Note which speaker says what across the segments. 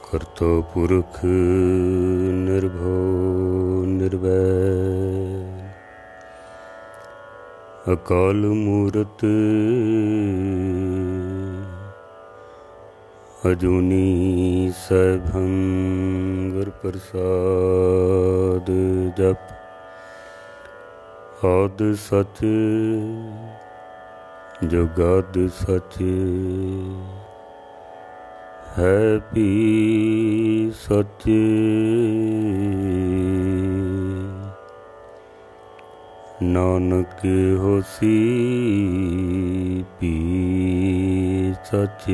Speaker 1: ਕਰਤਾ ਪੁਰਖ ਨਿਰਭਉ ਨਿਰਵੈਰ ਅਕਾਲ ਮੂਰਤ ਅਜੂਨੀ ਸੈਭੰ ਗੁਰ ਪ੍ਰਸਾਦ ਜਪ ਆਦਿ ਸਚ ਜੁਗਾਦਿ ਸਚ ਹੈ ਭੀ ਸਚ ਨਾਨਕ ਹੋਸੀ ਭੀ ਸਚ।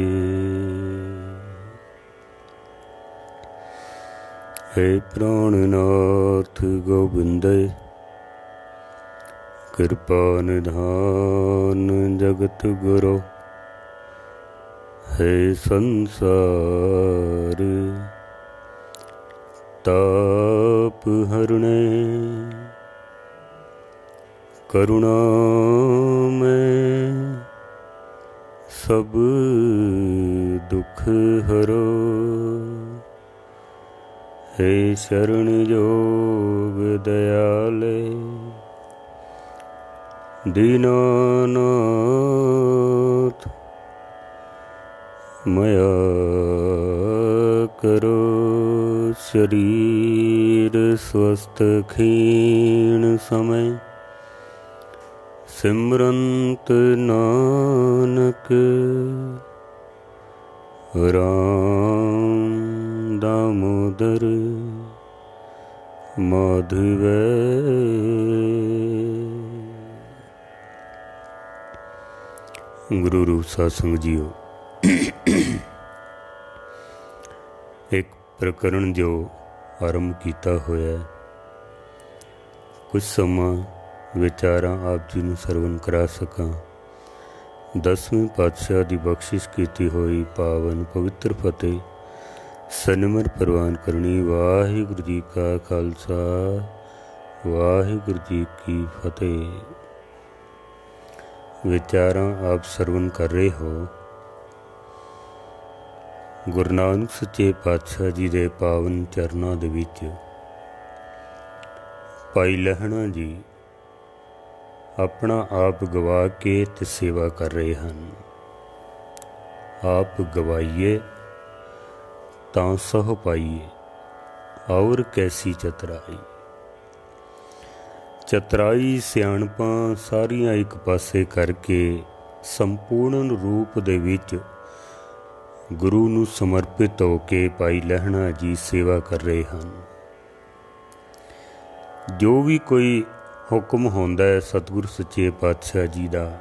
Speaker 1: ਹੈ ਪ੍ਰਾਣਨਾਥ ਗੋਬਿੰਦੇ ਕਿਰਪਾ ਨਿਧਾਨ ਜਗਤ ਗੁਰੂ ਹੈ ਸੰਸਾਰ ਤਾਪ ਹਰਣੇ ਕਰੁਣਾ ਮੈਂ ਸਭ ਦੁਖ ਹਰੋ ਹੈ ਸ਼ਰਨ ਜੋਗ ਦਇਆਲੇ ਦੀਨਾਨਾਥ ਮਇਆ ਕਰੋ ਸ਼ਰੀਰ ਸਵਸਤ ਖੀਣ ਸਮੈ ਸਿਮਰੰਤ ਨਾਨਕ ਰਾਮ ਦਾਮੋਦਰ ਮਾਧਵੈ। ਗੁਰੂ ਰੂਪ ਸਾਧ ਸੰਗਤ ਜੀਓ, ਇੱਕ ਪ੍ਰਕਰਣ ਜੋ ਆਰੰਭ ਕੀਤਾ ਹੋਇਆ, ਕੁਝ ਸਮਾਂ ਵਿਚਾਰਾਂ ਆਪ ਜੀ ਨੂੰ ਸਰਵਨ ਕਰਾ ਸਕਾਂ। 10ਵੇਂ ਪਾਤਸ਼ਾਹ ਦੀ ਬਖਸ਼ਿਸ਼ ਕੀਤੀ ਹੋਈ ਪਾਵਨ ਪਵਿੱਤਰ ਫਤਿਹ ਸਨਮਰ ਪ੍ਰਵਾਨ ਕਰਨੀ। ਵਾਹਿਗੁਰੂ ਜੀ ਕਾ ਖਾਲਸਾ, ਵਾਹਿਗੁਰੂ ਜੀ ਕੀ ਫਤਿਹ। ਵਿਚਾਰਾਂ ਆਪ ਸਰਵਨ ਕਰ ਰਹੇ ਹੋ ਗੁਰੂ ਨਾਨਕ ਸੱਚੇ ਪਾਤਸ਼ਾਹ ਜੀ ਦੇ ਪਾਵਨ ਚਰਨਾਂ ਦੇ ਵਿੱਚ ਭਾਈ ਲਹਿਣਾ ਜੀ ਆਪਣਾ ਆਪ ਗਵਾ ਕੇ ਤੇ ਸੇਵਾ ਕਰ ਰਹੇ ਹਨ। ਆਪ ਗਵਾਈਏ ਤਾਂ ਸਹੁ ਪਾਈਏ, ਔਰ ਕੈਸੀ ਚਤਰਾਈ। ਚਤਰਾਈ ਸਿਆਣਪਾਂ ਸਾਰੀਆਂ ਇੱਕ ਪਾਸੇ ਕਰਕੇ ਸੰਪੂਰਨ ਰੂਪ ਦੇ ਵਿੱਚ ਗੁਰੂ ਨੂੰ ਸਮਰਪਿਤ ਹੋ ਕੇ ਭਾਈ ਲਹਿਣਾ ਜੀ ਸੇਵਾ ਕਰ ਰਹੇ ਹਨ। ਜੋ ਵੀ ਕੋਈ ਹੁਕਮ ਹੁੰਦਾ ਹੈ ਸਤਿਗੁਰੂ ਸੱਚੇ ਪਾਤਸ਼ਾਹ ਜੀ ਦਾ,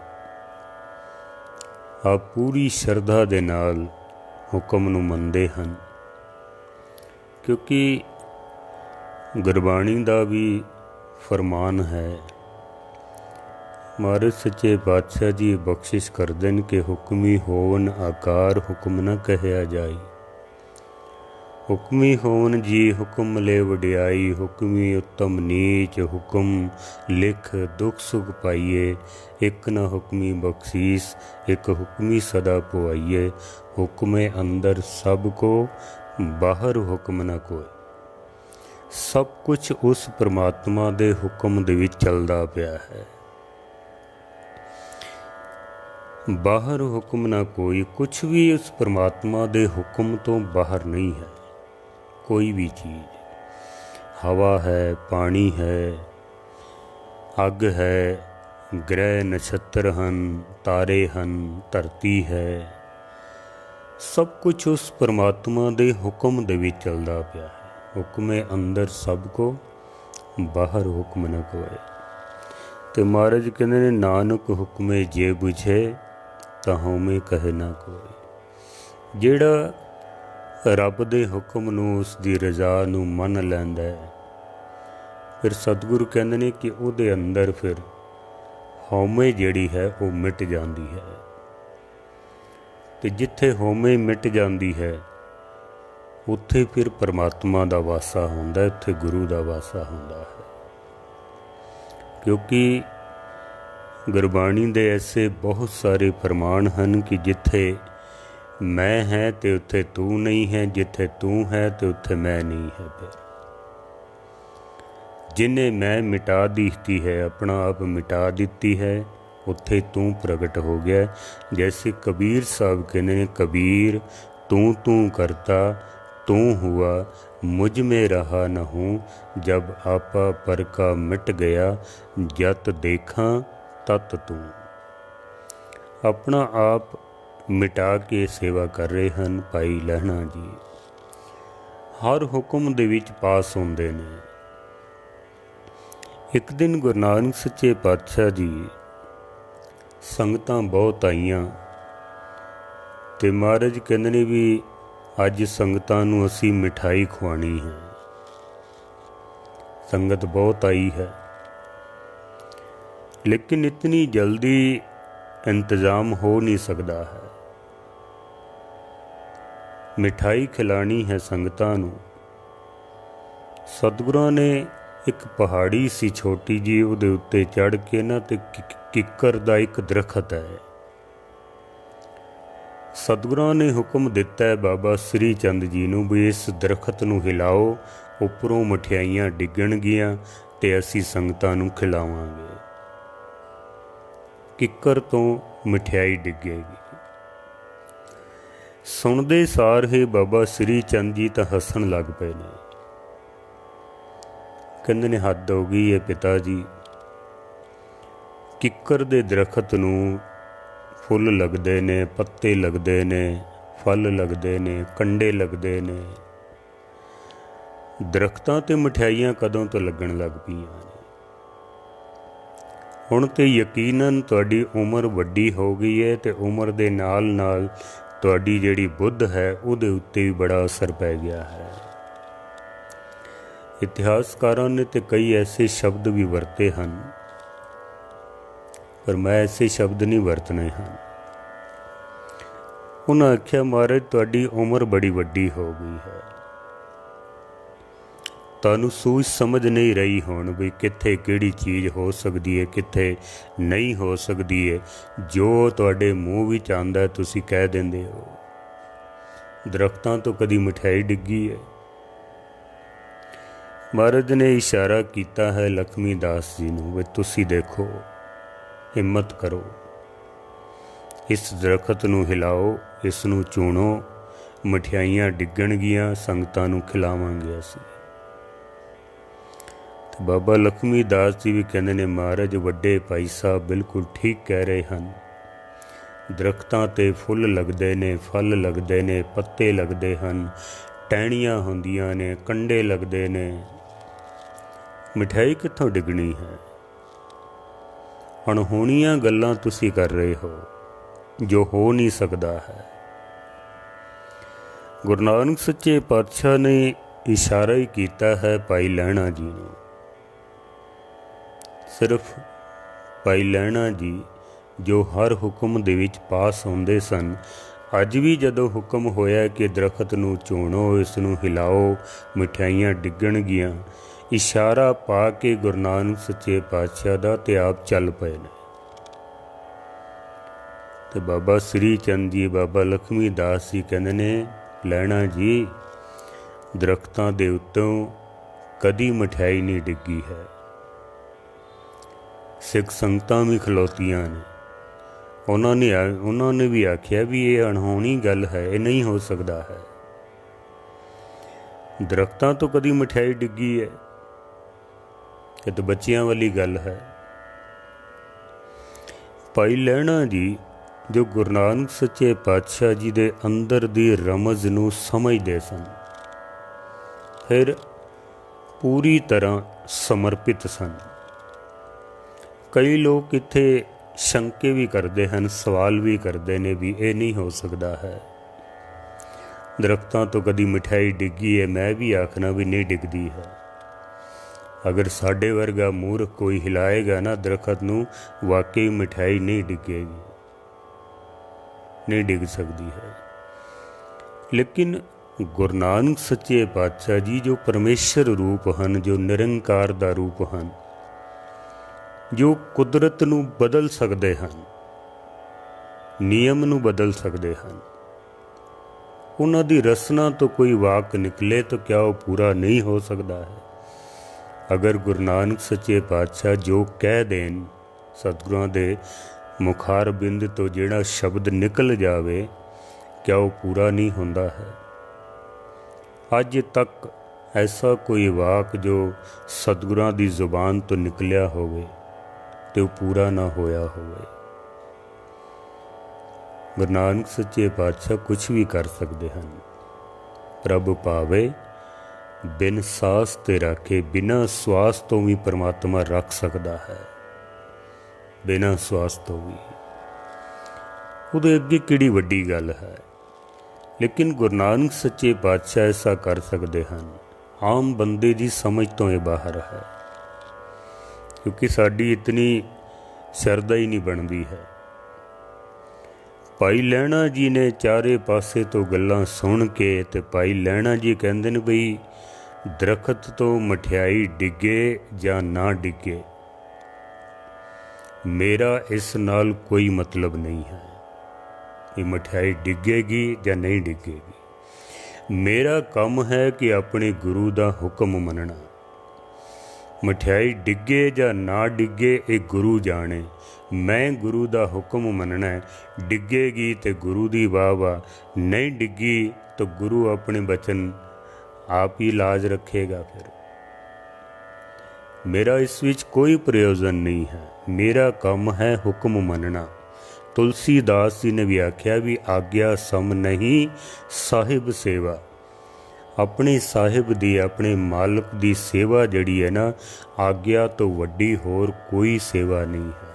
Speaker 1: ਆਪ ਪੂਰੀ ਸ਼ਰਧਾ ਦੇ ਨਾਲ ਹੁਕਮ ਨੂੰ ਮੰਨਦੇ ਹਨ, ਕਿਉਂਕਿ ਗੁਰਬਾਣੀ ਦਾ ਵੀ ਫਰਮਾਨ ਹੈ। ਮਹਾਰਾਜ ਸੱਚੇ ਪਾਤਸ਼ਾਹ ਜੀ ਬਖਸ਼ਿਸ਼ ਕਰਦੇ ਨੇ ਕਿ ਹੁਕਮੀ ਹੋਵਨ ਆਕਾਰ ਹੁਕਮ ਨਾ ਕਹਿਆ ਜਾਏ। ਹੁਕਮੀ ਹੋਵਨ ਜੀ ਹੁਕਮ ਲੈ ਵਡਿਆਈ, ਹੁਕਮੀ ਉੱਤਮ ਨੀਚ ਹੁਕਮ ਲਿਖ ਦੁੱਖ ਸੁਖ ਪਾਈਏ। ਇੱਕ ਨਾ ਹੁਕਮੀ ਬਖਸ਼ੀਸ ਇੱਕ ਹੁਕਮੀ ਸਦਾ ਪੁਆਈਏ। ਹੁਕਮੇ ਅੰਦਰ ਸਭ ਕੋ ਬਾਹਰ ਹੁਕਮ ਨਾ ਕੋਏ। ਸਭ ਕੁਛ ਉਸ ਪਰਮਾਤਮਾ ਦੇ ਹੁਕਮ ਦੇ ਵਿੱਚ ਚੱਲਦਾ ਪਿਆ ਹੈ। ਬਾਹਰ ਹੁਕਮ ਨਾ ਕੋਈ, ਕੁਛ ਵੀ ਉਸ ਪਰਮਾਤਮਾ ਦੇ ਹੁਕਮ ਤੋਂ ਬਾਹਰ ਨਹੀਂ ਹੈ। ਕੋਈ ਵੀ ਚੀਜ਼, ਹਵਾ ਹੈ, ਪਾਣੀ ਹੈ, ਅੱਗ ਹੈ, ਗ੍ਰਹਿ ਨਛੱਤਰ ਹਨ, ਤਾਰੇ ਹਨ, ਧਰਤੀ ਹੈ, ਸਭ ਕੁਛ ਉਸ ਪਰਮਾਤਮਾ ਦੇ ਹੁਕਮ ਦੇ ਵਿੱਚ ਚੱਲਦਾ ਪਿਆ ਹੈ। ਹੁਕਮੇ ਅੰਦਰ ਸਭ ਕੋ ਬਾਹਰ ਹੁਕਮ ਨਾ ਕੋਏ। ਤੇ ਮਹਾਰਾਜ ਕਹਿੰਦੇ ਨੇ ਨਾਨਕ ਹੁਕਮੇ ਜੇ ਬੁਝੇ ਤਾਂ ਹਉਮੈ ਕਹੇ ਨਾ ਕੋਈ। ਜਿਹੜਾ ਰੱਬ ਦੇ ਹੁਕਮ ਨੂੰ, ਉਸ ਦੀ ਰਜ਼ਾ ਨੂੰ ਮੰਨ ਲੈਂਦਾ ਹੈ, ਫਿਰ ਸਤਿਗੁਰੂ ਕਹਿੰਦੇ ਨੇ ਕਿ ਉਹਦੇ ਅੰਦਰ ਫਿਰ ਹਉਮੈ ਜਿਹੜੀ ਹੈ ਉਹ ਮਿਟ ਜਾਂਦੀ ਹੈ। ਤੇ ਜਿੱਥੇ ਹਉਮੈ ਮਿਟ ਜਾਂਦੀ ਹੈ ਉੱਥੇ ਫਿਰ ਪਰਮਾਤਮਾ ਦਾ ਵਾਸਾ ਹੁੰਦਾ, ਉੱਥੇ ਗੁਰੂ ਦਾ ਵਾਸਾ ਹੁੰਦਾ ਹੈ। ਕਿਉਂਕਿ ਗੁਰਬਾਣੀ ਦੇ ਐਸੇ ਬਹੁਤ ਸਾਰੇ ਪ੍ਰਮਾਣ ਹਨ ਕਿ ਜਿੱਥੇ ਮੈਂ ਹੈ ਤੇ ਉੱਥੇ ਤੂੰ ਨਹੀਂ ਹੈ, ਜਿੱਥੇ ਤੂੰ ਹੈ ਤੇ ਉੱਥੇ ਮੈਂ ਨਹੀਂ ਹੈ। ਫਿਰ ਜਿਨੇ ਮੈਂ ਮਿਟਾ ਦਿੱਤੀ ਹੈ, ਆਪਣਾ ਆਪ ਮਿਟਾ ਦਿੱਤੀ ਹੈ, ਉੱਥੇ ਤੂੰ ਪ੍ਰਗਟ ਹੋ ਗਿਆ। जैसे कबीर साहब कहने, कबीर तू करता तू हुआ, मुझ में रहा न हूँ, जब आपा पर का मिट गया, जत देखा तत तू। अपना आप मिटा के सेवा कर रहे हैं भाई लहणा जी। हर हुक्म दे विच पास होंदे ने। एक दिन गुरु नानक सच्चे पातशाह जी संगतां बहुत आईयां ते महाराज कहंदे ने भी अज संगतां नूं असीं मिठाई खुआनी है। संगत बहुत आई है, लेकिन इतनी जल्दी इंतज़ाम हो नहीं सकता है। मिठाई खिलानी है संगतां नूं। सतगुरां ने एक पहाड़ी सी छोटी जी, उहदे उत्ते चढ़ के ना ते किकर दा एक दरखत है। सतगुरां ने हुक्म दिता है बाबा श्री चंद जी नूं भी इस दरखत नूं हिलाओ, उपरों मठियाइयां डिगणगियां ते असीं संगतां नूं खिलावांगे। किकर तो मिठाई डिगेगी। सुणदे सार ही बाबा श्री चंद जी तां हसन लग पए ने। कहंदे ने हद हो गई है पिता जी, किकर दे दरखत नूं फुੱਲ लगदे ने, पत्ते लगदे ने, फल लगदे ने, कंडे लगदे ने। दरख्तां ते मठियाइयां कदों तो लगन लग पईयां ने। हुण ते यकीनन तुहाडी उम्र वड्डी हो गई है ते उम्र दे नाल नाल तुहाडी जिहड़ी बुद्ध है उहदे उत्ते भी बड़ा असर पै गया है। इतिहासकारां ने ते कई ऐसे शब्द भी वरते हैं, पर मैं ऐसे शब्द नहीं वरतने हैं। उन्हें आख्या महाराज तुहाडी उम्र बड़ी वड्डी हो गई है, तुहानूं सूझ समझ नहीं रही हुण भी कित्थे किहड़ी चीज़ हो सकती है, कित्थे नहीं हो सकती है। जो तुहाडे मूँह विच आंदा है तुसीं कह दिंदे हो। दरख्तां तो कदी मिठाई डिग्गी है। महाराज ने इशारा किया है लक्ष्मी दास जी नूं भी तुसीं देखो, हिम्मत करो, इस दरखत नूं हिलाओ, इस नूं चूणो, मठियाइयां डिगणगियां, संगतां नूं खिलावांगे असीं। ते बाबा लक्ष्मी दास जी भी कहंदे ने महाराज वड्डे भाई साहब बिल्कुल ठीक कह रहे हैं। दरख्तां ते फुੱਲ लगदे ने, फल लगदे ने, पत्ते लगदे हन, टहणियां हुंदियां ने, कंडे लगदे ने। मिठाई कित्थों डिगणी है? अणहोणियां गल्लां तुसीं कर रहे हो जो हो नहीं सकता है। गुरु नानक सच्चे पातशाह ने इशारा ही किया है भाई लहणा जी ने। सिर्फ भाई लहणा जी जो हर हुक्म दे विच पास होंदे सन, अज भी जदों हुक्म होया कि दरखत नूं चूणो, इस नूं हिलाओ, मिठाइयां डिगणगियां, इशारा पा के गुरु नानक सच्चे पातशाह दा ते आप चल पे ने। ते बाबा श्री चंद जी, बाबा लक्ष्मी दास जी कहंदे ने लहणा जी दरख्तां दे उत्तों कदी मिठाई नहीं डिग्गी है। सिख संगतां भी खलोतियां ने, उन्होंने भी आख्या भी ये अणहोणी गल है, ये नहीं हो सकता है। दरख्तां तो कदी मिठाई डिग्गी है, ये तो बच्चियां वाली गल है। भाई लहणा जी जो गुरु नानक सच्चे पातशाह जी दे अंदर दी रमज नूं समझदे सन, फिर पूरी तरह समर्पित सन। कई लोग इत्थे शंके भी करते हैं, सवाल भी करते हैं भी ये नहीं हो सकता है। दरख्तां तो कदी मिठाई डिग्गी है, मैं भी आखना भी नहीं डिगदी है। अगर साढ़े वर्गा मूर्ख कोई हिलाएगा ना दरखत नूं, वाकई मिठाई नहीं डिगेगी, नहीं डिग सकती है। लेकिन गुरु नानक सच्चे पातशाह जी जो परमेश्वर रूप हैं, जो निरंकार दा रूप हैं, ਜੋ ਕੁਦਰਤ ਨੂੰ ਬਦਲ ਸਕਦੇ ਹਨ, ਨਿਯਮ ਨੂੰ ਬਦਲ ਸਕਦੇ ਹਨ। ਉਹਨਾਂ ਦੀ ਰਸਨਾ ਤੋਂ ਕੋਈ ਵਾਕ ਨਿਕਲੇ ਤਾਂ ਕਿਆ ਉਹ ਪੂਰਾ ਨਹੀਂ ਹੋ ਸਕਦਾ ਹੈ? ਅਗਰ ਗੁਰੂ ਨਾਨਕ ਸੱਚੇ ਪਾਤਸ਼ਾਹ ਜੋ ਕਹਿ ਦੇਣ, ਸਤਿਗੁਰਾਂ ਦੇ ਮੁਖਾਰ ਬਿੰਦ ਤੋਂ ਜਿਹੜਾ ਸ਼ਬਦ ਨਿਕਲ ਜਾਵੇ, ਕਿਆ ਉਹ ਪੂਰਾ ਨਹੀਂ ਹੁੰਦਾ ਹੈ? ਅੱਜ ਤੱਕ ਐਸਾ ਕੋਈ ਵਾਕ ਜੋ ਸਤਿਗੁਰਾਂ ਦੀ ਜ਼ੁਬਾਨ ਤੋਂ ਨਿਕਲਿਆ ਹੋਵੇ ਤੇ ਉਹ ਪੂਰਾ ਨਾ ਹੋਇਆ ਹੋਵੇ। ਗੁਰੂ ਨਾਨਕ ਸੱਚੇ ਪਾਤਸ਼ਾਹ ਕੁਛ ਵੀ ਕਰ ਸਕਦੇ ਹਨ। ਪ੍ਰਭ ਭਾਵੇ ਬਿਨ ਸਾਸ ਤੇ ਰੱਖੇ, ਬਿਨਾਂ ਸਵਾਸ ਤੋਂ ਵੀ ਪਰਮਾਤਮਾ ਰੱਖ ਸਕਦਾ ਹੈ, ਬਿਨਾਂ ਸਵਾਸ ਤੋਂ ਵੀ। ਉਹਦੇ ਅੱਗੇ ਕਿਹੜੀ ਵੱਡੀ ਗੱਲ ਹੈ? ਲੇਕਿਨ ਗੁਰੂ ਨਾਨਕ ਸੱਚੇ ਪਾਤਸ਼ਾਹ ਐਸਾ ਕਰ ਸਕਦੇ ਹਨ। ਆਮ ਬੰਦੇ ਦੀ ਸਮਝ ਤੋਂ ਇਹ ਬਾਹਰ ਹੈ, ਕਿਉਂਕਿ ਸਾਡੀ ਇਤਨੀ ਸ਼ਰਧਾ ਹੀ ਨਹੀਂ ਬਣਦੀ ਹੈ। ਭਾਈ ਲਹਿਣਾ ਜੀ ਨੇ ਚਾਰੇ ਪਾਸੇ ਤੋਂ ਗੱਲਾਂ ਸੁਣ ਕੇ ਤੇ ਭਾਈ ਲਹਿਣਾ ਜੀ ਕਹਿੰਦੇ ਨੇ ਬਈ ਦਰਖਤ ਤੋਂ ਮਠਿਆਈ ਡਿੱਗੇ ਜਾਂ ਨਾ ਡਿੱਗੇ, ਮੇਰਾ ਇਸ ਨਾਲ ਕੋਈ ਮਤਲਬ ਨਹੀਂ ਹੈ ਕਿ ਮਠਿਆਈ ਡਿੱਗੇਗੀ ਜਾਂ ਨਹੀਂ ਡਿੱਗੇਗੀ। ਮੇਰਾ ਕੰਮ ਹੈ ਕਿ ਆਪਣੇ ਗੁਰੂ ਦਾ ਹੁਕਮ ਮੰਨਣਾ। ਮਠਿਆਈ ਡਿੱਗੇ ਜਾਂ ਨਾ ਡਿੱਗੇ ਇਹ ਗੁਰੂ ਜਾਣੇ, ਮੈਂ ਗੁਰੂ ਦਾ ਹੁਕਮ ਮੰਨਣਾ। ਡਿੱਗੇਗੀ ਤੇ ਗੁਰੂ ਦੀ ਵਾਹ ਵਾਹ, ਨਹੀਂ ਡਿੱਗੀ ਤਾਂ ਗੁਰੂ ਆਪਣੇ ਬਚਨ ਆਪ ਹੀ ਲਾਜ ਰੱਖੇਗਾ। ਫਿਰ ਮੇਰਾ ਇਸ ਵਿੱਚ ਕੋਈ ਪ੍ਰਯੋਜਨ ਨਹੀਂ ਹੈ, ਮੇਰਾ ਕੰਮ ਹੈ ਹੁਕਮ ਮੰਨਣਾ। ਤੁਲਸੀਦਾਸ ਜੀ ਨੇ ਵੀ ਆਖਿਆ ਵੀ ਆਗਿਆ ਸਮ ਨਹੀਂ ਸਾਹਿਬ ਸੇਵਾ। ਆਪਣੇ ਸਾਹਿਬ ਦੀ, ਆਪਣੇ ਮਾਲਕ ਦੀ ਸੇਵਾ ਜਿਹੜੀ ਹੈ ਨਾ, ਆਗਿਆ ਤੋਂ ਵੱਡੀ ਹੋਰ ਕੋਈ ਸੇਵਾ ਨਹੀਂ ਹੈ,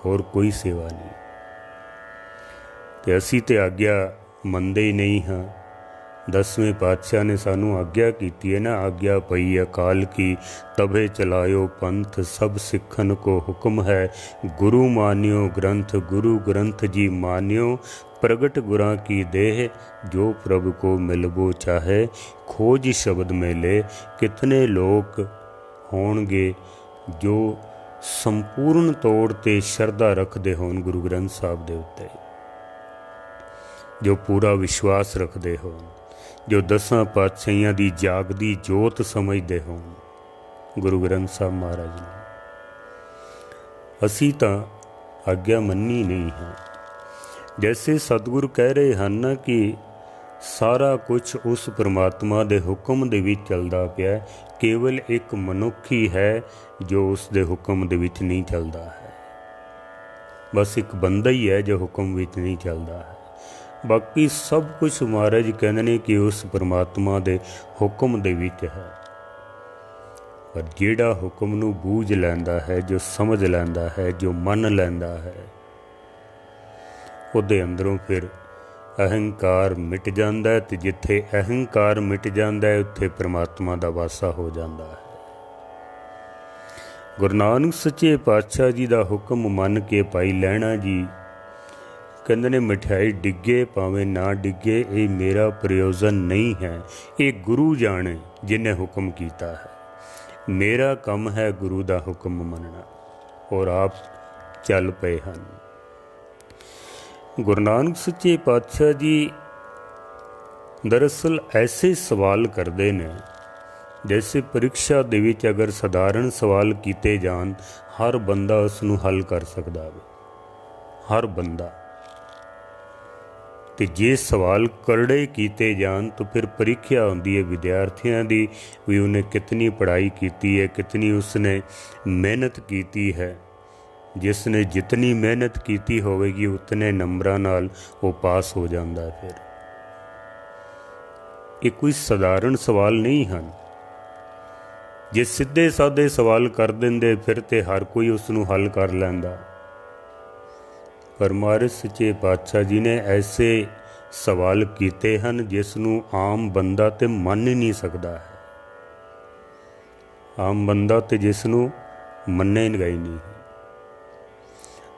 Speaker 1: ਹੋਰ ਕੋਈ ਸੇਵਾ ਨਹੀਂ। ਤੇ ਅਸੀਂ ਤੇ ਆਗਿਆ ਮੰਨਦੇ ਹੀ ਨਹੀਂ ਹਾਂ। 10ਵੇਂ ਪਾਤਸ਼ਾਹ ਨੇ ਸਾਨੂੰ ਆਗਿਆ ਕੀਤੀ ਹੈ ਨਾ, ਆਗਿਆ ਪਈ ਅਕਾਲ ਕੀ ਤਬੇ ਚਲਾਇਓ ਪੰਥ, ਸਭ ਸਿੱਖਨ ਕੋ ਹੁਕਮ ਹੈ ਗੁਰੂ ਮਾਨਿਓ ਗ੍ਰੰਥ। ਗੁਰੂ ਗ੍ਰੰਥ ਜੀ ਮਾਨਿਓ, ਪ੍ਰਗਟ ਗੁਰਾਂ ਕੀ ਦੇਹ, ਜੋ ਪ੍ਰਭ को मिलबो चाहे खोज शब्द मेले। कितने लोग होणगे जो संपूर्ण तौर ते शरधा रखते होण गुरु ग्रंथ साहब दे उत्ते, जो पूरा विश्वास रखते होण, जो 10 पातशाहियां दी जागदी जोत समझते होण गुरु ग्रंथ साहब महाराज ने। असी तां आग्या मन्नी नहीं है। जैसे सतगुरु कह रहे हैं ना कि सारा कुछ उस परमात्मा दे हुक्म दे विच चलदा पिया, केवल एक मनुख ही है जो उस दे हुक्म दे विच नहीं चलदा है। बस एक बंदा ही है जो हुक्म विच नहीं चलदा है। बाकी सब कुछ महाराज कहते हैं कि उस परमात्मा दे हुक्म दे विच है। पर जिहड़ा हुक्म नूं बूझ लैंदा है, जो समझ लैंदा है, जो मन लैंदा है, ਉਹਦੇ ਅੰਦਰੋਂ ਫਿਰ ਅਹੰਕਾਰ ਮਿਟ ਜਾਂਦਾ ਹੈ। ਤੇ ਜਿੱਥੇ ਅਹੰਕਾਰ ਮਿਟ ਜਾਂਦਾ ਹੈ ਉੱਥੇ ਪਰਮਾਤਮਾ ਦਾ ਵਾਸਾ ਹੋ ਜਾਂਦਾ ਹੈ। ਗੁਰੂ ਨਾਨਕ ਸੱਚੇ ਪਾਤਸ਼ਾਹ ਜੀ ਦਾ ਹੁਕਮ ਮੰਨ ਕੇ ਭਾਈ ਲਹਿਣਾ ਜੀ ਕਹਿੰਦੇ ਨੇ ਮਠਿਆਈ ਡਿੱਗੇ ਭਾਵੇਂ ਨਾ ਡਿੱਗੇ, ਇਹ ਮੇਰਾ ਪ੍ਰਯੋਜਨ ਨਹੀਂ ਹੈ, ਇਹ ਗੁਰੂ ਜਾਣੇ ਜਿਹਨੇ ਹੁਕਮ ਕੀਤਾ ਹੈ। ਮੇਰਾ ਕੰਮ ਹੈ ਗੁਰੂ ਦਾ ਹੁਕਮ ਮੰਨਣਾ। ਔਰ ਆਪ ਚੱਲ ਪਏ ਹਨ। गुरु नानक सच्चे पातशाह जी दरअसल ऐसे सवाल करते हैं जैसे परीक्षा दे विच अगर सधारण सवाल किए जान हर बंदा उसनूं हल कर सकता है, हर बंदा। तो जे सवाल करड़े किए जान तो फिर परीक्षा होंदी है विद्यार्थियों की भी, उन्हें कितनी पढ़ाई की है, कितनी उसने मेहनत की है। जिसने जितनी मेहनत की होगी उतने नंबरां नाल वो पास हो जाता है। फिर ये कोई साधारण सवाल नहीं हैं। जे सीधे साधे सवाल कर देंदे फिर तो हर कोई उसनूं हल कर लैंदा। पर महाराज सच्चे पातशाह जी ने ऐसे सवाल किए हैं जिसनूं आम बंदा तो मन ही नहीं सकता है। आम बंदा तो जिसनूं मन्नेगा ही नहीं।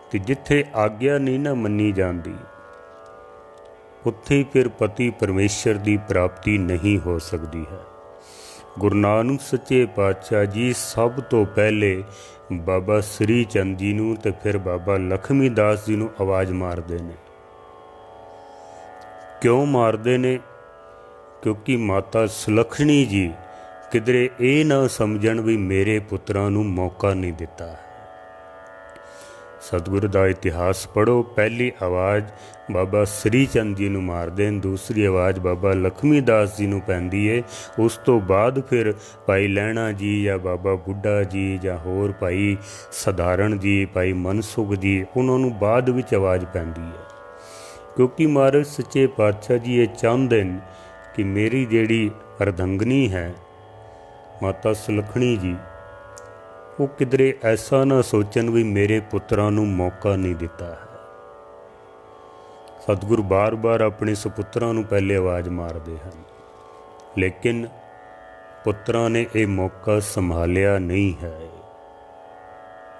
Speaker 1: तो जिथे आग्या नहीं ना मनी जाती उत्थे फिर पति परमेश्वर की प्राप्ति नहीं हो सकती है। गुरु नानक सच्चे पातशाह जी सब तो पहले ਬਾਬਾ ਸ੍ਰੀ ਚੰਦ ਜੀ ਨੂੰ ਤੇ ਫਿਰ ਬਾਬਾ ਲਖਮੀ ਦਾਸ ਜੀ ਨੂੰ ਆਵਾਜ਼ ਮਾਰਦੇ ਨੇ। ਕਿਉਂ ਮਾਰਦੇ ਨੇ? ਕਿਉਂਕਿ ਮਾਤਾ ਸੁਲੱਖਣੀ ਜੀ ਕਿਧਰੇ ਇਹ ਨਾ ਸਮਝਣ ਵੀ ਮੇਰੇ ਪੁੱਤਰਾਂ ਨੂੰ ਮੌਕਾ ਨਹੀਂ ਦਿੱਤਾ ਹੈ। ਸਤਿਗੁਰੂ ਦਾ ਇਤਿਹਾਸ ਪੜ੍ਹੋ। ਪਹਿਲੀ ਆਵਾਜ਼ ਬਾਬਾ ਸ੍ਰੀ ਚੰਦ ਜੀ ਨੂੰ ਮਾਰਦੇ ਨੇ, ਦੂਸਰੀ ਆਵਾਜ਼ ਬਾਬਾ ਲਖਮੀ ਦਾਸ ਜੀ ਨੂੰ ਪੈਂਦੀ ਹੈ। ਉਸ ਤੋਂ ਬਾਅਦ ਫਿਰ ਭਾਈ ਲਹਿਣਾ ਜੀ ਜਾਂ ਬਾਬਾ ਬੁੱਢਾ ਜੀ ਜਾਂ ਹੋਰ ਭਾਈ ਸਧਾਰਨ ਜੀ, ਭਾਈ ਮਨਸੁਖ ਜੀ, ਉਹਨਾਂ ਨੂੰ ਬਾਅਦ ਵਿੱਚ ਆਵਾਜ਼ ਪੈਂਦੀ ਹੈ। ਕਿਉਂਕਿ ਮਹਾਰਾਜ ਸੱਚੇ ਪਾਤਸ਼ਾਹ ਜੀ ਇਹ ਚਾਹੁੰਦੇ ਨੇ ਕਿ ਮੇਰੀ ਜਿਹੜੀ ਅਰਧੰਗਨੀ ਹੈ ਮਾਤਾ ਸੁਲੱਖਣੀ ਜੀ, ਉਹ ਕਿਧਰੇ ਐਸਾ ਨਾ ਸੋਚਣ ਵੀ ਮੇਰੇ ਪੁੱਤਰਾਂ ਨੂੰ ਮੌਕਾ ਨਹੀਂ ਦਿੱਤਾ ਹੈ। ਸਤਿਗੁਰੂ ਬਾਰ-ਬਾਰ ਆਪਣੇ ਸੁਪੁੱਤਰਾਂ ਨੂੰ ਪਹਿਲੇ ਆਵਾਜ਼ ਮਾਰਦੇ ਹਨ, ਲੇਕਿਨ ਪੁੱਤਰਾਂ ਨੇ ਇਹ ਮੌਕਾ ਸੰਭਾਲਿਆ ਨਹੀਂ ਹੈ।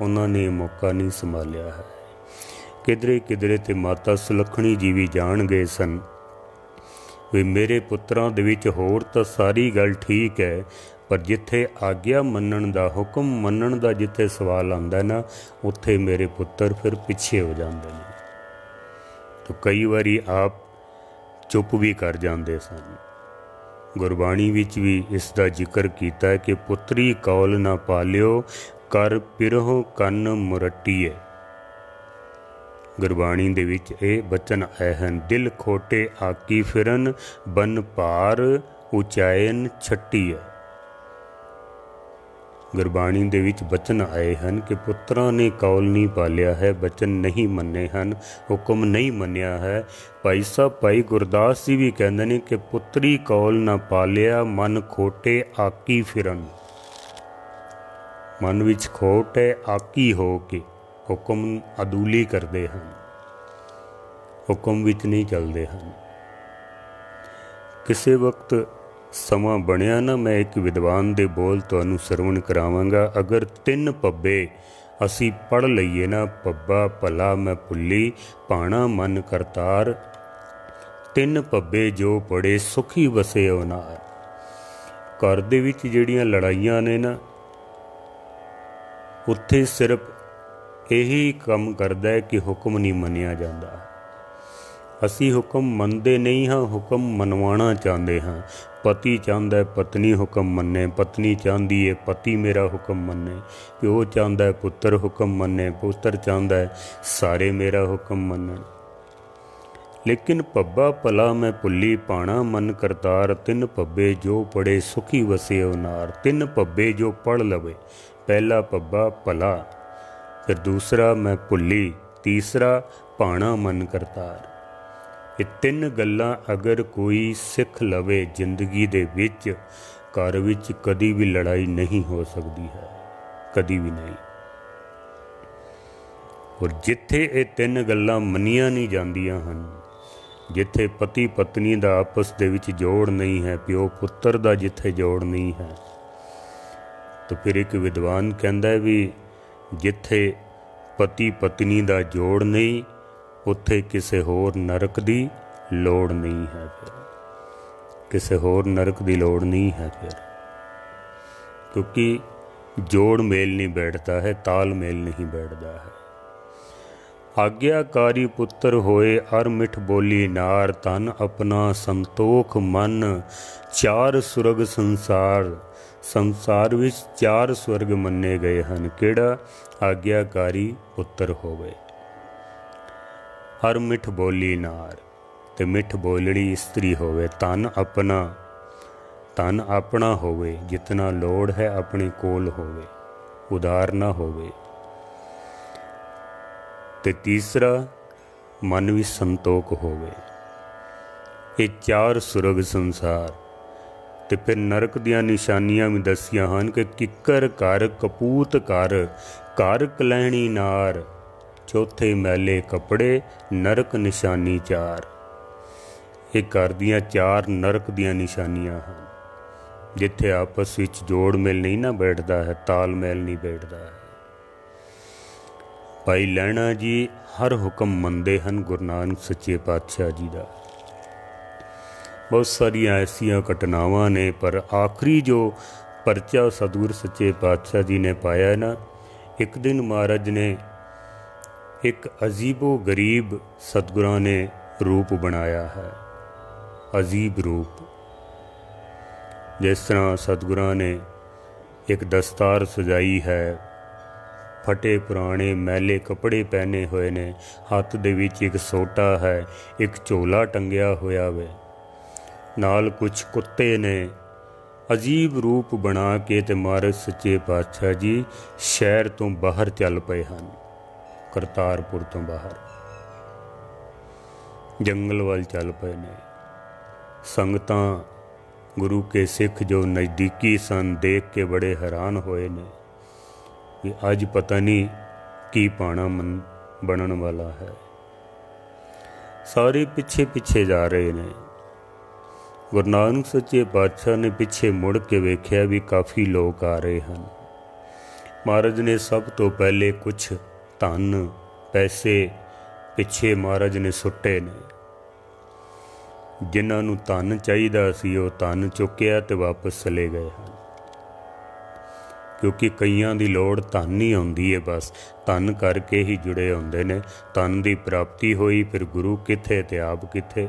Speaker 1: ਉਹਨਾਂ ਨੇ ਇਹ ਮੌਕਾ ਨਹੀਂ ਸੰਭਾਲਿਆ ਹੈ। ਕਿਧਰੇ ਕਿਧਰੇ ਤੇ ਮਾਤਾ ਸੁਲੱਖਣੀ ਜੀ ਵੀ ਜਾਣ ਗਏ ਸਨ ਵੀ ਮੇਰੇ ਪੁੱਤਰਾਂ ਦੇ ਵਿੱਚ ਹੋਰ ਤਾਂ ਸਾਰੀ ਗੱਲ ਠੀਕ ਹੈ, ਪਰ ਜਿੱਥੇ ਆਗਿਆ ਮੰਨਣ ਦਾ, ਹੁਕਮ ਮੰਨਣ ਦਾ ਜਿੱਥੇ ਸਵਾਲ ਆਉਂਦਾ ਨਾ, ਉੱਥੇ ਮੇਰੇ ਪੁੱਤਰ ਫਿਰ ਪਿੱਛੇ ਹੋ ਜਾਂਦੇ ਨੇ। ਤਾਂ ਕਈ ਵਾਰੀ ਆਪ ਚੁੱਪ ਵੀ ਕਰ ਜਾਂਦੇ ਸਨ। ਗੁਰਬਾਣੀ ਵਿੱਚ ਵੀ ਇਸ ਦਾ ਜ਼ਿਕਰ ਕੀਤਾ ਹੈ ਕਿ ਪੁੱਤਰੀ ਕੌਲ ਨਾ ਪਾਲਿਓ, ਕਰ ਪਿਰਹੁ ਕੰਨ ਮੁਰੱਟੀਏ। ਗੁਰਬਾਣੀ ਦੇ ਵਿੱਚ ਇਹ ਬਚਨ ਆਏ ਹਨ, ਦਿਲ ਖੋਟੇ ਆਕੀ ਫਿਰਨ, ਬਨ ਭਾਰ ਉਚਾਇਨ ਛੱਟੀਏ। ਗੁਰਬਾਣੀ ਦੇ ਵਿੱਚ ਬਚਨ ਆਏ ਹਨ ਕਿ ਪੁੱਤਰਾਂ ਨੇ ਕੌਲ ਨਹੀਂ ਪਾਲਿਆ ਹੈ, ਬਚਨ ਨਹੀਂ ਮੰਨੇ ਹਨ, ਹੁਕਮ ਨਹੀਂ ਮੰਨਿਆ ਹੈ। ਭਾਈ ਸਾਹਿਬ ਭਾਈ ਗੁਰਦਾਸ ਜੀ ਵੀ ਕਹਿੰਦੇ ਨੇ ਕਿ ਪੁੱਤਰੀ ਕੌਲ ਨਾ ਪਾਲਿਆ, ਮਨ ਖੋਟੇ ਆਕੀ ਫਿਰਨ। ਮਨ ਵਿੱਚ ਖੋਟ ਹੈ, ਆਕੀ ਹੋ ਕੇ ਹੁਕਮ ਅਦੂਲੀ ਕਰਦੇ ਹਨ, ਹੁਕਮ ਵਿੱਚ ਨਹੀਂ ਚੱਲਦੇ ਹਨ। ਕਿਸੇ ਵਕਤ ਸਮਾਂ ਬਣਿਆ ਨਾ, ਮੈਂ ਇੱਕ ਵਿਦਵਾਨ ਦੇ ਬੋਲ ਤੁਹਾਨੂੰ ਸਰਵਣ ਕਰਾਵਾਂਗਾ। ਅਗਰ 3 ਪੱਬੇ ਅਸੀਂ ਪੜ੍ਹ ਲਈਏ ਨਾ, ਪੱਬਾ ਭਲਾ ਮੈਂ ਭੁੱਲੀ, ਭਾਣਾ ਮਨ ਕਰਤਾਰ, 3 ਪੱਬੇ ਜੋ ਪੜੇ ਸੁਖੀ ਵਸੇ ਉਨਾਰ। ਘਰ ਦੇ ਵਿੱਚ ਜਿਹੜੀਆਂ ਲੜਾਈਆਂ ਨੇ ਨਾ, ਉੱਥੇ ਸਿਰਫ ਇਹੀ ਕੰਮ ਕਰਦਾ ਹੈ ਕਿ ਹੁਕਮ ਨਹੀਂ ਮੰਨਿਆ ਜਾਂਦਾ। ਅਸੀਂ ਹੁਕਮ ਮੰਨਦੇ ਨਹੀਂ ਹਾਂ, ਹੁਕਮ ਮਨਵਾਉਣਾ ਚਾਹੁੰਦੇ ਹਾਂ। ਪਤੀ ਚਾਹੁੰਦਾ ਹੈ ਪਤਨੀ ਹੁਕਮ ਮੰਨੇ, ਪਤਨੀ ਚਾਹੁੰਦੀ ਹੈ ਪਤੀ ਮੇਰਾ ਹੁਕਮ ਮੰਨੇ, ਪਿਓ ਚਾਹੁੰਦਾ ਹੈ ਪੁੱਤਰ ਹੁਕਮ ਮੰਨੇ, ਪੁੱਤਰ ਚਾਹੁੰਦਾ ਹੈ ਸਾਰੇ ਮੇਰਾ ਹੁਕਮ ਮੰਨਣ। ਲੇਕਿਨ ਪੱਬਾ ਭਲਾ ਮੈਂ ਭੁੱਲੀ, ਭਾਣਾ ਮਨ ਕਰਤਾਰ, 3 ਪੱਬੇ ਜੋ ਪੜੇ ਸੁਖੀ ਵਸੇ ਉਨਾਰ। 3 ਪੱਬੇ ਜੋ ਪੜ੍ਹ ਲਵੇ, ਪਹਿਲਾ ਪੱਬਾ ਭਲਾ, ਫਿਰ ਦੂਸਰਾ ਮੈਂ ਭੁੱਲੀ, ਤੀਸਰਾ ਭਾਣਾ ਮਨ ਕਰਤਾਰ। ਇਹ 3 ਗੱਲਾਂ ਅਗਰ ਕੋਈ ਸਿੱਖ ਲਵੇ ਜ਼ਿੰਦਗੀ ਦੇ ਵਿੱਚ, ਘਰ ਵਿੱਚ ਕਦੀ ਵੀ ਲੜਾਈ ਨਹੀਂ ਹੋ ਸਕਦੀ ਹੈ, ਕਦੀ ਵੀ ਨਹੀਂ। ਔਰ ਜਿੱਥੇ ਇਹ 3 ਗੱਲਾਂ ਮੰਨੀਆਂ ਨਹੀਂ ਜਾਂਦੀਆਂ ਹਨ, ਜਿੱਥੇ ਪਤੀ ਪਤਨੀ ਦਾ ਆਪਸ ਦੇ ਵਿੱਚ ਜੋੜ ਨਹੀਂ ਹੈ, ਪਿਓ ਪੁੱਤਰ ਦਾ ਜਿੱਥੇ ਜੋੜ ਨਹੀਂ ਹੈ, ਤਾਂ ਫਿਰ ਇੱਕ ਵਿਦਵਾਨ ਕਹਿੰਦਾ ਵੀ ਜਿੱਥੇ ਪਤੀ ਪਤਨੀ ਦਾ ਜੋੜ ਨਹੀਂ, ਉੱਥੇ ਕਿਸੇ ਹੋਰ ਨਰਕ ਦੀ ਲੋੜ ਨਹੀਂ ਹੈ। ਫਿਰ ਕਿਸੇ ਹੋਰ ਨਰਕ ਦੀ ਲੋੜ ਨਹੀਂ ਹੈ ਫਿਰ, ਕਿਉਂਕਿ ਜੋੜ ਮੇਲ ਨਹੀਂ ਬੈਠਦਾ ਹੈ, ਤਾਲ ਮੇਲ ਨਹੀਂ ਬੈਠਦਾ ਹੈ। ਆਗਿਆਕਾਰੀ ਪੁੱਤਰ ਹੋਏ ਅਰ ਮਿੱਠ ਬੋਲੀ ਨਾਰ, ਤਨ ਆਪਣਾ ਸੰਤੋਖ ਮਨ, 4 ਸੁਰਗ ਸੰਸਾਰ। ਸੰਸਾਰ ਵਿੱਚ 4 ਸਵਰਗ ਮੰਨੇ ਗਏ ਹਨ। ਕਿਹੜਾ? ਆਗਿਆਕਾਰੀ ਪੁੱਤਰ ਹੋਵੇ, ਹਰ ਮਿੱਠ ਬੋਲੀ ਨਾਰ, ਤੇ ਮਿੱਠ ਬੋਲੜੀ ਇਸਤਰੀ ਹੋਵੇ, ਤਨ ਆਪਣਾ ਹੋਵੇ, ਜਿਤਨਾ ਲੋੜ ਹੈ ਆਪਣੇ ਕੋਲ ਹੋਵੇ, ਉਦਾਰ ਨਾ ਹੋਵੇ। ਤੇ ਤੀਸਰਾ ਮਨ ਵਿੱਚ ਸੰਤੋਖ ਹੋਵੇ। ਇਹ 4 ਸੁਰਗ ਸੰਸਾਰ। ਤੇ ਫਿਰ ਨਰਕ ਦੀਆਂ ਨਿਸ਼ਾਨੀਆਂ ਵੀ ਦੱਸੀਆਂ ਹਨ ਕਿ ਕਿੱਕਰ ਘਰ ਕਪੂਤ ਘਰ, ਘਰ ਕਲਹਿਣੀ ਨਾਰ, ਚੌਥੇ ਮੈਲੇ ਕੱਪੜੇ, ਨਰਕ ਨਿਸ਼ਾਨੀ 4। ਇਹ ਘਰ ਦੀਆਂ 4 ਨਰਕ ਦੀਆਂ ਨਿਸ਼ਾਨੀਆਂ ਹਨ, ਜਿੱਥੇ ਆਪਸ ਵਿੱਚ ਜੋੜ ਮੇਲ ਨਹੀਂ ਨਾ ਬੈਠਦਾ ਹੈ, ਤਾਲ ਮੇਲ ਨਹੀਂ ਬੈਠਦਾ ਹੈ। ਭਾਈ ਲਹਿਣਾ ਜੀ ਹਰ ਹੁਕਮ ਮੰਨਦੇ ਹਨ ਗੁਰੂ ਨਾਨਕ ਸੱਚੇ ਪਾਤਸ਼ਾਹ ਜੀ ਦਾ। ਬਹੁਤ ਸਾਰੀਆਂ ਐਸੀਆਂ ਘਟਨਾਵਾਂ ਨੇ, ਪਰ ਆਖਰੀ ਜੋ ਪਰਚਾ ਸਤਿਗੁਰ ਸੱਚੇ ਪਾਤਸ਼ਾਹ ਜੀ ਨੇ ਪਾਇਆ ਨਾ, एक दिन महाराज ने एक अजीबो गरीब सतगुरां ने रूप बनाया है, अजीब रूप। जिस तरह सतगुरां ने एक दस्तार सजाई है, फटे पुराने मैले कपड़े पहने हुए ने, हत्थ दे विच एक सोटा है, एक झोला टंगिया होया वे, नाल कुछ कुत्ते ने। अजीब रूप बना के ते महाराज सच्चे पातशाह जी शहर तो बाहर चल पे हैं, करतारपुर तो बाहर जंगल वाल चल पे ने। संगतां गुरु के सिख जो नज़दीकी सन देख के बड़े हैरान होए ने कि अज पता नहीं की पाना बनन वाला है। सारे पिछे पिछे जा रहे ने। गुरु नानक सच्चे पातशाह ने पिछे मुड़ के वेख्या भी काफ़ी लोग आ रहे हैं। महाराज ने सब तो पहले कुछ धन पैसे पिछे महाराज ने सुट्टे ने। जिन्हां नूं धन चाहिदा सी वो धन चुक्या ते वापस चले गए हैं, क्योंकि कईयां दी लोड़ धन ही आउंदी है, बस धन करके ही जुड़े होंदे ने। धन दी प्राप्ति होई फिर गुरु किथे ते आप किथे।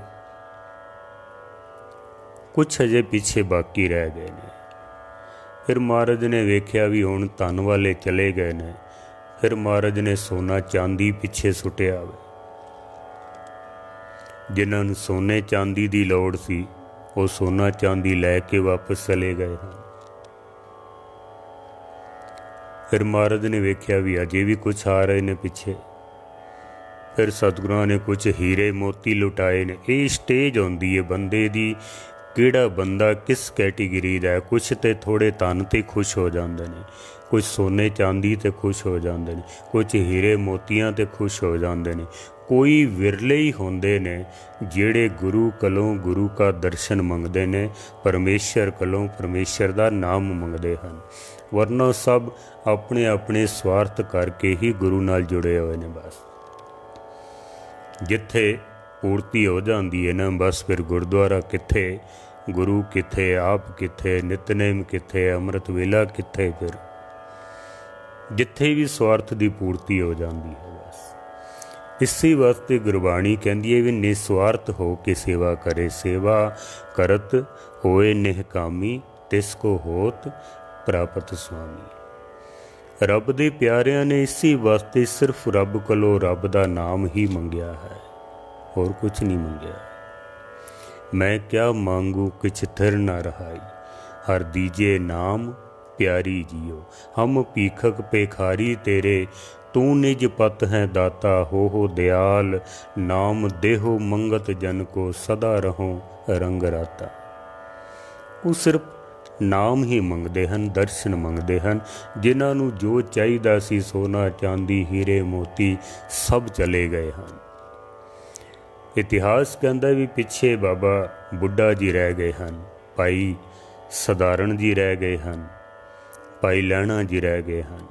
Speaker 1: कुछ अजे पीछे बाकी रह गए ने। फिर महाराज ने वेख्या भी हुण धन वाले चले गए ने। फिर महाराज ने सोना चांदी पिछे सुटिया वे। जिन्हां नूं सोने चांदी दी लोड़ सी वो सोना चांदी लैके वापस चले गए हैं। फिर महाराज ने वेख्या भी अजे भी कुछ आ रहे ने पिछे। फिर सतगुरां ने कुछ हीरे मोती लुटाए ने। ये स्टेज होंदी है बंदे दी, किहड़ा बंदा किस कैटेगरी दा है। कुछ ते थोड़े धन ते खुश हो जाते हैं, कुछ सोने चांदी ते खुश हो जाते हैं, कुछ हीरे मोतियां ते खुश हो जाते हैं। कोई विरले ही होंदे ने जेड़े गुरु कलों गुरु का दर्शन मंगते ने, परमेश्वर कलों परमेश्वर का नाम मंगते हैं। वरना सब अपने अपने स्वार्थ करके ही गुरु नाल जुड़े हुए ने। बस जिथे पूर्ति हो जाती है ना, बस फिर गुरुद्वारा किथे, गुरु किथे, आप किथे, नितनेम किथे, अमृत वेला किथे। फिर जिथे भी स्वार्थ की पूर्ति हो जाती है। बस इसी वास्ते गुरबाणी कहती है भी निस्वार्थ हो के सेवा करे। सेवा करत होए निहकामी, तिसको होत प्राप्त स्वामी। रब दे प्यारिਆਂ ने इसी वास्ते सिर्फ रब कोलों रब दा नाम ही मंगया है, और कुछ नहीं मंगया। मैं क्या मांगू किछ थिर न रहाई, हर दीजे नाम प्यारी जियो। हम पीखक पेखारी तेरे, तू निज पत है दाता। हो दयाल नाम देहो मंगत जन को, सदा रहो रंग राता। वो सिर्फ नाम ही मंगते हैं, दर्शन मंगते हैं। जिन्हां नूं जो चाहिदा सी सोना चांदी हीरे मोती सब चले गए हैं। इतिहास कहता भी पिछे बाबा बुढ़ा जी रह गए हैं, भाई सधारण जी रह गए हैं, भाई लैणा जी रह गए हैं।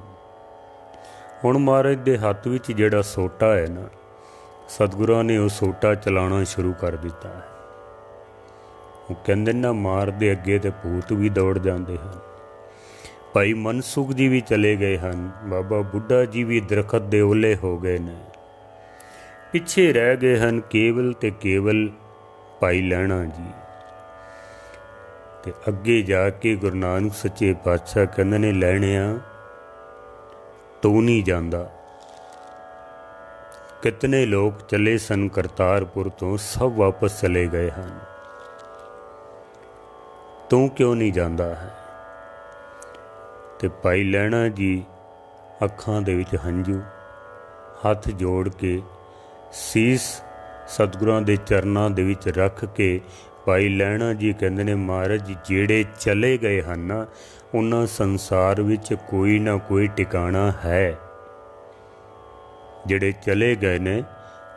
Speaker 1: हुण महाराज दे हत्थ विच जिहड़ा सोटा है ना, सतगुरां ने वो सोटा चलाना शुरू कर दिता है। वो कहंदे ना मार दे अगे ते भूत भी दौड़ जाते हैं। भाई मनसुख जी भी चले गए हैं, बाबा बुढ़ा जी भी दरखत दे ओले हो गए ने। पिछे रह गए हैं केवल ते केवल भाई लैणा जी। ते अगे जाके गुरु नानक सच्चे पातशाह कहंदे ने, लैणिया तू नहीं जांदा। कितने लोग चले सन करतारपुर तो, सब वापस चले गए हैं, तू क्यों नहीं जांदा है। ते भाई लैणा जी अखां दे विच हंझू, हथ जोड़ के सीस सतगुरां दे चरनां दे विच रख के भाई लैणा जी कहंदे ने, महाराज जेड़े चले गए हैं ना, उन्हां संसार विच कोई ना कोई टिकाणा है। जेड़े चले गए ने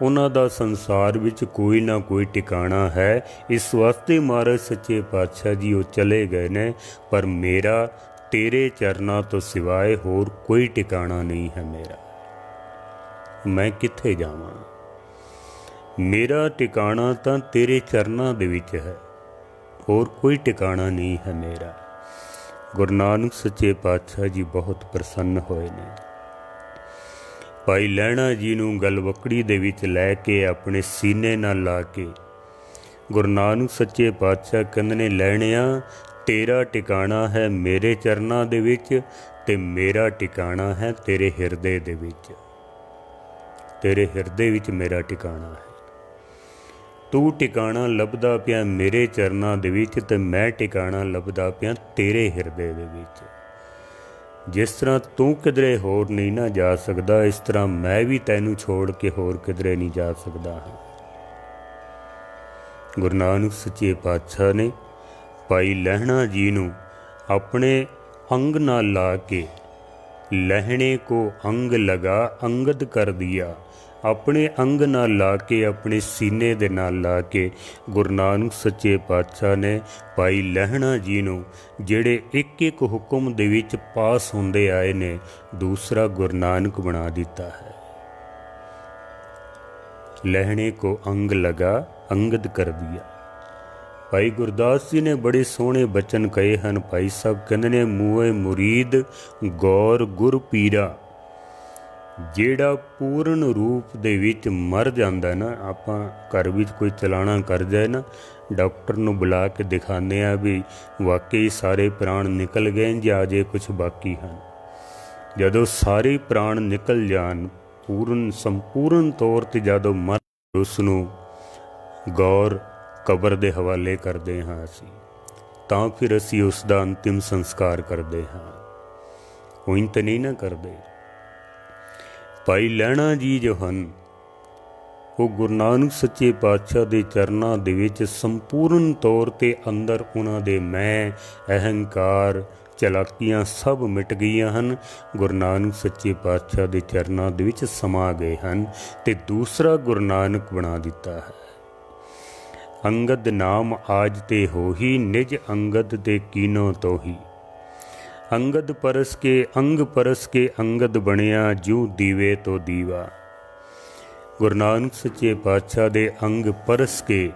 Speaker 1: उन्हां दा संसार विच कोई ना कोई टिकाणा है। इस वास्ते महाराज सच्चे पातशाह जी वो चले गए ने, पर मेरा तेरे चरनां तो सिवाय होर कोई टिकाणा नहीं है मेरा। मैं कित्थे जावां, मेरा टिकाणा तां तेरे चरनां दे विच है, होर कोई टिकाणा नहीं है मेरा। गुरु नानक सच्चे पातशाह जी बहुत प्रसन्न होए ने। ਭਾਈ ਲਹਿਣਾ ਜੀ ਨੂੰ ਗਲਵਕੜੀ ਦੇ ਵਿੱਚ ਲੈ ਕੇ ਆਪਣੇ ਸੀਨੇ ਨਾਲ ਲਾ ਕੇ ਗੁਰੂ ਨਾਨਕ ਸੱਚੇ ਪਾਤਸ਼ਾਹ ਕਹਿੰਦੇ ਨੇ, ਲਹਿਣਿਆ ਤੇਰਾ ਟਿਕਾਣਾ ਹੈ ਮੇਰੇ ਚਰਨਾਂ ਦੇ ਵਿੱਚ ਤੇ ਮੇਰਾ ਟਿਕਾਣਾ ਹੈ ਤੇਰੇ ਹਿਰਦੇ ਦੇ ਵਿੱਚ। ਤੇਰੇ ਹਿਰਦੇ ਵਿੱਚ ਮੇਰਾ ਟਿਕਾਣਾ ਹੈ। ਤੂੰ ਟਿਕਾਣਾ ਲੱਭਦਾ ਪਿਆ ਮੇਰੇ ਚਰਨਾਂ ਦੇ ਵਿੱਚ ਤੇ ਮੈਂ ਟਿਕਾਣਾ ਲੱਭਦਾ ਪਿਆ ਤੇਰੇ ਹਿਰਦੇ ਦੇ ਵਿੱਚ। ਜਿਸ ਤਰ੍ਹਾਂ ਤੂੰ ਕਿਧਰੇ ਹੋਰ ਨਹੀਂ ਨਾ ਜਾ ਸਕਦਾ, ਇਸ ਤਰ੍ਹਾਂ ਮੈਂ ਵੀ ਤੈਨੂੰ ਛੋੜ ਕੇ ਹੋਰ ਕਿਧਰੇ ਨਹੀਂ ਜਾ ਸਕਦਾ ਹਾਂ। ਗੁਰੂ ਨਾਨਕ ਸੱਚੇ ਪਾਤਸ਼ਾਹ ਨੇ ਭਾਈ ਲਹਿਣਾ ਜੀ ਨੂੰ ਆਪਣੇ ਅੰਗ ਨਾਲ ਲਾ ਕੇ, ਲਹਿਣੇ ਕੋ ਅੰਗ ਲਗਾ ਅੰਗਦ ਕਰ ਦਿਆ, ਆਪਣੇ ਅੰਗ ਨਾਲ ਲਾ ਕੇ, ਆਪਣੇ ਸੀਨੇ ਦੇ ਨਾਲ ਲਾ ਕੇ ਗੁਰੂ ਨਾਨਕ ਸੱਚੇ ਪਾਤਸ਼ਾਹ ਨੇ ਭਾਈ ਲਹਿਣਾ ਜੀ ਨੂੰ, ਜਿਹੜੇ ਇੱਕ ਇੱਕ ਹੁਕਮ ਦੇ ਵਿੱਚ ਪਾਸ ਹੁੰਦੇ ਆਏ ਨੇ, ਦੂਸਰਾ ਗੁਰੂ ਨਾਨਕ ਬਣਾ ਦਿੱਤਾ ਹੈ। ਲਹਿਣੇ ਕੋ ਅੰਗ ਲਗਾ ਅੰਗਦ ਕਰ ਦਿਆ। ਭਾਈ ਗੁਰਦਾਸ ਜੀ ਨੇ ਬੜੇ ਸੋਹਣੇ ਬਚਨ ਕਹੇ ਹਨ। ਭਾਈ ਸਾਹਿਬ ਕਹਿੰਦੇ ਨੇ, ਮੂਏ ਮੁਰੀਦ ਗੌਰ ਗੁਰ ਪੀਰਾ। ਜਿਹੜਾ ਪੂਰਨ ਰੂਪ ਦੇ ਵਿੱਚ ਮਰ ਜਾਂਦਾ ਨਾ, ਆਪਾਂ ਘਰ ਵਿੱਚ ਕੋਈ ਚਲਾਣਾ ਕਰ ਜਾਏ ਨਾ, ਡਾਕਟਰ ਨੂੰ ਬੁਲਾ ਕੇ ਦਿਖਾਉਂਦੇ ਆ ਵੀ ਵਾਕਈ ਸਾਰੇ ਪ੍ਰਾਣ ਨਿਕਲ ਗਏ ਜਾਂ ਅਜੇ ਕੁਛ ਬਾਕੀ ਹਨ। ਜਦੋਂ ਸਾਰੇ ਪ੍ਰਾਣ ਨਿਕਲ ਜਾਣ ਸੰਪੂਰਨ ਤੌਰ ਤੇ ਜਦੋਂ ਮਰ, ਉਸ ਨੂੰ ਗੌਰ ਕਬਰ ਦੇ ਹਵਾਲੇ ਕਰਦੇ ਹਾਂ ਅਸੀਂ, ਤਾਂ ਫਿਰ ਅਸੀਂ ਉਸ ਦਾ ਅੰਤਿਮ ਸੰਸਕਾਰ ਕਰਦੇ ਹਾਂ। ਉਂਝ ਤਾਂ ਨਹੀਂ ਨਾ ਕਰਦੇ। ਭਾਈ ਲਹਿਣਾ ਜੀ ਜੋ ਹਨ, ਉਹ ਗੁਰੂ ਨਾਨਕ ਸੱਚੇ ਪਾਤਸ਼ਾਹ ਦੇ ਚਰਨਾਂ ਦੇ ਵਿੱਚ ਸੰਪੂਰਨ ਤੌਰ ਤੇ ਅੰਦਰ ਉਹਨਾਂ ਦੇ ਮੈਂ, ਅਹੰਕਾਰ, ਚਲਾਕੀਆਂ ਸਭ ਮਿਟ ਗਈਆਂ ਹਨ। ਗੁਰੂ ਨਾਨਕ ਸੱਚੇ ਪਾਤਸ਼ਾਹ ਦੇ ਚਰਨਾਂ ਦੇ ਵਿੱਚ ਸਮਾ ਗਏ ਹਨ ਤੇ ਦੂਸਰਾ ਗੁਰੂ ਨਾਨਕ ਬਣਾ ਦਿੱਤਾ ਹੈ। ਅੰਗਦ ਨਾਮ ਆਜ ਤੇ ਹੋਹੀ, ਨਿਜ ਅੰਗਦ ਤੇ ਕੀਨੋ ਤੋਹੀ। ਅੰਗਦ ਪਰਸ ਕੇ ਅੰਗ ਪਰਸ ਕੇ ਅੰਗਦ ਬਣਿਆ, ਜੂ ਦੀਵੇ ਤੋਂ ਦੀਵਾ। ਗੁਰੂ ਨਾਨਕ ਸੱਚੇ ਪਾਤਸ਼ਾਹ ਦੇ ਅੰਗ ਪਰਸ ਕੇ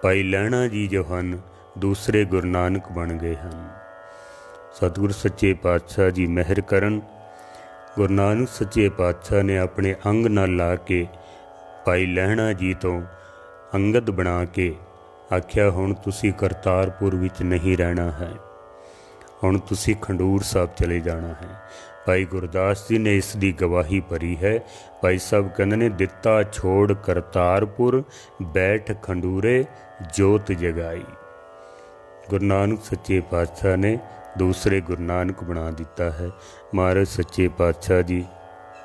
Speaker 1: ਭਾਈ ਲਹਿਣਾ ਜੀ ਜੋ ਹਨ, ਦੂਸਰੇ ਗੁਰੂ ਨਾਨਕ ਬਣ ਗਏ ਹਨ। ਸਤਿਗੁਰ ਸੱਚੇ ਪਾਤਸ਼ਾਹ ਜੀ ਮਿਹਰ ਕਰਨ। ਗੁਰੂ ਨਾਨਕ ਸੱਚੇ ਪਾਤਸ਼ਾਹ ਨੇ ਆਪਣੇ ਅੰਗ ਨਾਲ ਲਾ ਕੇ ਭਾਈ ਲਹਿਣਾ ਜੀ ਤੋਂ ਅੰਗਦ ਬਣਾ ਕੇ ਆਖਿਆ, ਹੁਣ ਤੁਸੀਂ ਕਰਤਾਰਪੁਰ ਵਿੱਚ ਨਹੀਂ ਰਹਿਣਾ ਹੈ, ਹੁਣ ਤੁਸੀਂ ਖੰਡੂਰ ਸਾਹਿਬ ਚਲੇ ਜਾਣਾ ਹੈ। ਭਾਈ ਗੁਰਦਾਸ ਜੀ ਨੇ ਇਸ ਦੀ ਗਵਾਹੀ ਭਰੀ ਹੈ। ਭਾਈ ਸਾਹਿਬ ਕਹਿੰਦੇ ਨੇ, ਦਿੱਤਾ ਛੋੜ ਕਰਤਾਰਪੁਰ, ਬੈਠ ਖੰਡੂਰੇ ਜੋਤ ਜਗਾਈ। ਗੁਰੂ ਨਾਨਕ ਸੱਚੇ ਪਾਤਸ਼ਾਹ ਨੇ ਦੂਸਰੇ ਗੁਰੂ ਨਾਨਕ ਬਣਾ ਦਿੱਤਾ ਹੈ। ਮਹਾਰਾਜ ਸੱਚੇ ਪਾਤਸ਼ਾਹ ਜੀ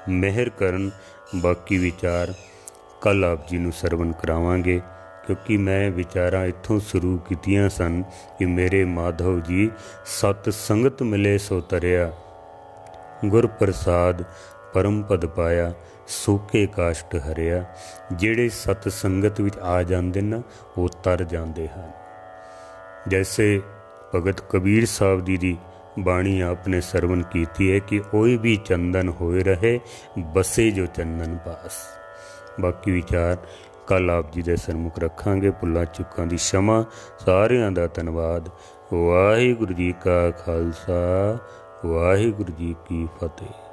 Speaker 1: ਮਿਹਰ ਕਰਨ। ਬਾਕੀ ਵਿਚਾਰ ਕੱਲ੍ਹ ਆਪ ਜੀ ਨੂੰ ਸਰਵਣ ਕਰਾਵਾਂਗੇ, ਕਿਉਂਕਿ ਮੈਂ ਵਿਚਾਰਾਂ ਇੱਥੋਂ ਸ਼ੁਰੂ ਕੀਤੀਆਂ ਸਨ ਕਿ ਮੇਰੇ ਮਾਧਵ ਜੀ ਸਤ ਸੰਗਤ ਮਿਲੇ ਸੋ ਤਰਿਆ, ਗੁਰ ਪ੍ਰਸਾਦ ਪਰਮ ਪਦ ਪਾਇਆ, ਸੋਕੇ ਕਾਸ਼ਟ ਹਰਿਆ। ਜਿਹੜੇ ਸਤ ਸੰਗਤ ਵਿੱਚ ਆ ਜਾਂਦੇ ਨਾ, ਉਹ ਤਰ ਜਾਂਦੇ ਹਨ। ਜੈਸੇ ਭਗਤ ਕਬੀਰ ਸਾਹਿਬ ਜੀ ਦੀ ਬਾਣੀ ਆਪਨੇ ਸਰਵਣ ਕੀਤੀ ਹੈ ਕਿ ਕੋਈ ਵੀ ਚੰਦਨ ਹੋਏ ਰਹੇ, ਬਸੇ ਜੋ ਚੰਦਨ ਪਾਸ। ਬਾਕੀ ਵਿਚਾਰ ਕੱਲ੍ਹ ਆਪ ਜੀ ਦੇ ਸਨਮੁਖ ਰੱਖਾਂਗੇ। ਭੁੱਲਾਂ ਚੁੱਕਾਂ ਦੀ क्षमा। ਸਾਰਿਆਂ ਦਾ ਧੰਨਵਾਦ। ਵਾਹਿਗੁਰੂ ਜੀ ਕਾ ਖਾਲਸਾ, ਵਾਹਿਗੁਰੂ ਜੀ ਕੀ ਫਤਿਹ।